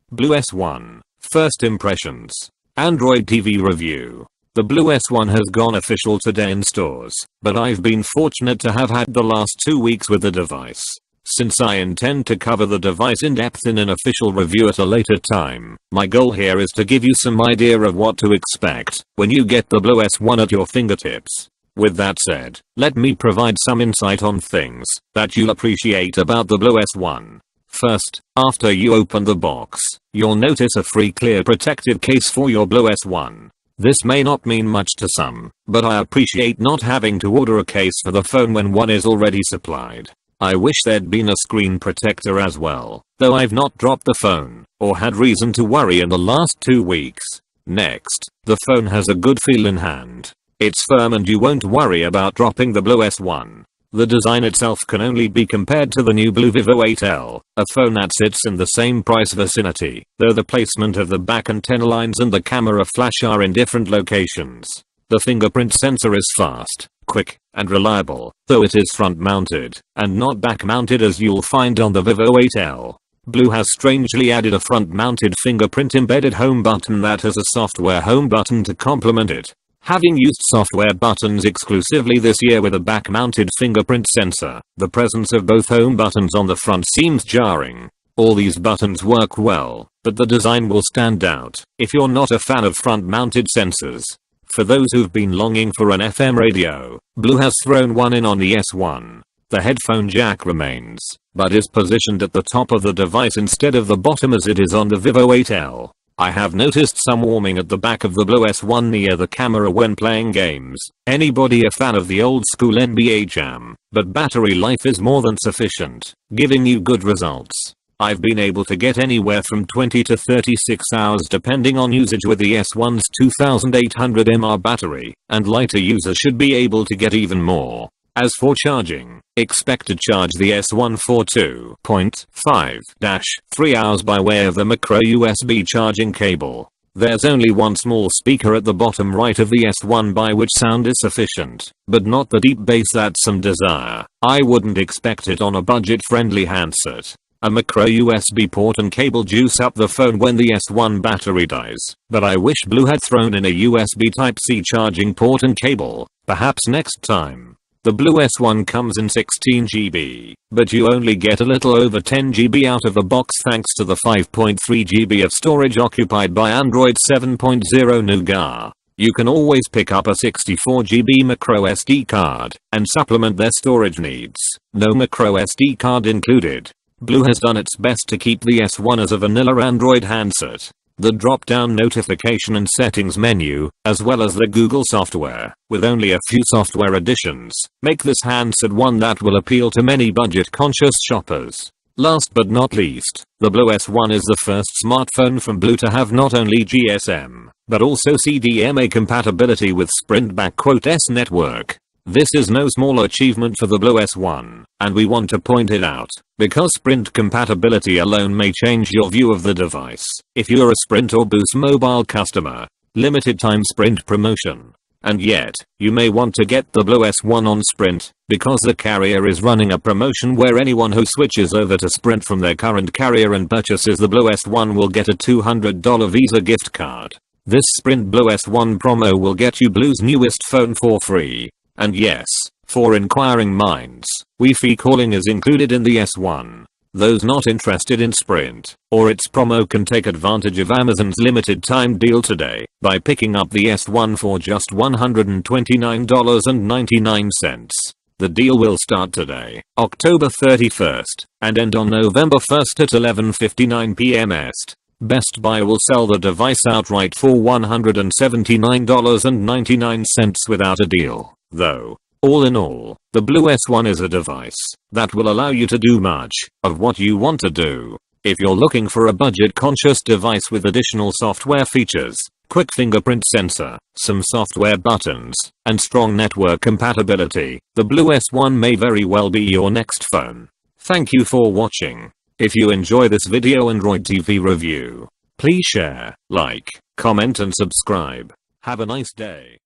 BLU S1. First impressions. Androidtv review. The BLU S1 has gone official today in stores, but I've been fortunate to have had the last 2 weeks with the device. Since I intend to cover the device in depth in an official review at a later time, my goal here is to give you some idea of what to expect when you get the BLU S1 at your fingertips. With that said, let me provide some insight on things that you'll appreciate about the BLU S1. First, after you open the box, you'll notice a free clear protective case for your BLU S1. This may not mean much to some, but I appreciate not having to order a case for the phone when one is already supplied. I wish there'd been a screen protector as well, though I've not dropped the phone or had reason to worry in the last 2 weeks. Next, the phone has a good feel in hand. It's firm and you won't worry about dropping the BLU S1. The design itself can only be compared to the new BLU Vivo 8L, a phone that sits in the same price vicinity, though the placement of the back antenna lines and the camera flash are in different locations. The fingerprint sensor is fast, quick, and reliable, though it is front-mounted, and not back-mounted as you'll find on the Vivo 8L. BLU has strangely added a front-mounted fingerprint embedded home button that has a software home button to complement it. Having used software buttons exclusively this year with a back-mounted fingerprint sensor, the presence of both home buttons on the front seems jarring. All these buttons work well, but the design will stand out if you're not a fan of front-mounted sensors. For those who've been longing for an FM radio, BLU has thrown one in on the S1. The headphone jack remains, but is positioned at the top of the device instead of the bottom as it is on the Vivo 8L. I have noticed some warming at the back of the BLU S1 near the camera when playing games. Anybody a fan of the old school NBA Jam, but battery life is more than sufficient, giving you good results. I've been able to get anywhere from 20 to 36 hours depending on usage with the S1's 2800 mAh battery, and lighter users should be able to get even more. As for charging, expect to charge the S1 for 2.5-3 hours by way of the micro USB charging cable. There's only one small speaker at the bottom right of the S1 by which sound is sufficient, but not the deep bass that some desire. I wouldn't expect it on a budget-friendly handset. A micro USB port and cable juice up the phone when the S1 battery dies, but I wish BLU had thrown in a USB Type-C charging port and cable, perhaps next time. The BLU S1 comes in 16 GB, but you only get a little over 10 GB out of the box thanks to the 5.3 GB of storage occupied by Android 7.0 Nougat. You can always pick up a 64 GB micro SD card and supplement their storage needs. No micro SD card included. BLU has done its best to keep the S1 as a vanilla Android handset. The drop-down notification and settings menu, as well as the Google software, with only a few software additions, make this handset one that will appeal to many budget-conscious shoppers. Last but not least, the BLU S1 is the first smartphone from BLU to have not only GSM, but also CDMA compatibility with Sprint /S network. This is no small achievement for the BLU S1, and we want to point it out, because Sprint compatibility alone may change your view of the device. If you're a Sprint or Boost Mobile customer, limited time Sprint promotion. And yet, you may want to get the BLU S1 on Sprint, because the carrier is running a promotion where anyone who switches over to Sprint from their current carrier and purchases the BLU S1 will get a $200 Visa gift card. This Sprint BLU S1 promo will get you BLU's newest phone for free. And yes, for inquiring minds, Wi-Fi calling is included in the S1. Those not interested in Sprint or its promo can take advantage of Amazon's limited time deal today by picking up the S1 for just $129.99. The deal will start today, October 31st, and end on November 1st at 11:59 p.m. Est. Best Buy will sell the device outright for $179.99 without a deal. Though, all in all, the BLU S1 is a device that will allow you to do much of what you want to do. If you're looking for a budget-conscious device with additional software features, quick fingerprint sensor, some software buttons, and strong network compatibility, the BLU S1 may very well be your next phone. Thank you for watching. If you enjoy this video Androidtv review, please share, like, comment and subscribe. Have a nice day.